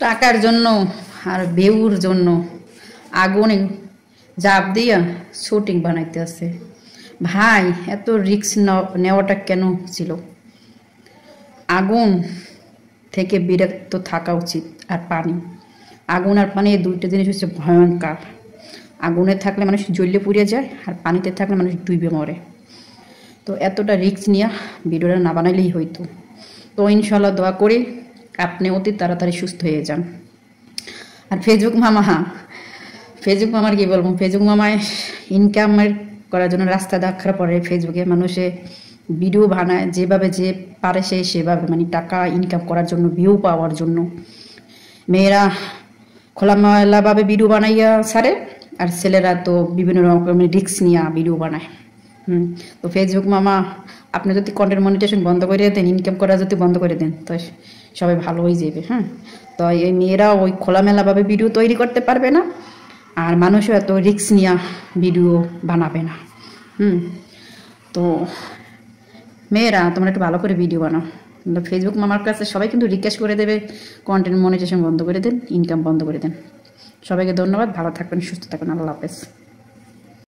টাকার জন্য আর ভিউর জন্য আগুনে জাপ দিয়া শুটিং বানাইতে আছে। ভাই এত রিস্ক নেওয়াটা কেন ছিল? আগুন থেকে বিরক্ত থাকা উচিত। আর পানি, আগুন আর পানি এই দুইটা জিনিস হচ্ছে ভয়ঙ্কর। আগুনে থাকলে মানুষ জ্বলে পুড়ে যায়, আর পানিতে থাকলে মানুষ ডুবে মরে। তো এতটা রিস্ক নিয়ে ভিডিওটা না বানাইলেই হইতো। তো ইনশাল্লাহ দোয়া করি আপনি অতি তাড়াতাড়ি সুস্থ হয়ে যান। আর ফেসবুক মামার কি বলবো, ফেসবুক মামায় ইনকাম করার জন্য রাস্তা দেখার পরে ফেসবুকে মানুষে ভিডিও বানায়, যেভাবে যে পারে সেভাবে, মানে টাকা ইনকাম করার জন্য, ভিউ পাওয়ার জন্য। মেয়েরা খোলামেলাভাবে ভিডিও বানাইয়া ছাড়ে, আর ছেলেরা তো বিভিন্ন রকমের রিস্ক নিয়ে ভিডিও বানায়। তো ফেসবুক মামা আপনি যদি কন্টেন্ট মনিটাইজেশন বন্ধ করে দেন, ইনকাম করা যদি বন্ধ করে দেন, তো সবাই ভালো হয়ে যাবে। তো এই মেয়েরা ওই খোলামেলাভাবে ভিডিও তৈরি করতে পারবে না, আর মানুষও এত রিস্ক নিয়ে ভিডিও বানাবে না। তো মেয়েরা তোমরা একটু ভালো করে ভিডিও বানাও। ফেসবুক মামার কাছে সবাই কিন্তু রিকোয়েস্ট করে দেবে কন্টেন্ট মনিটাইজেশন বন্ধ করে দেন, ইনকাম বন্ধ করে দেন। সবাইকে ধন্যবাদ, ভালো থাকবেন, সুস্থ থাকবেন, আল্লাহ হাফেজ।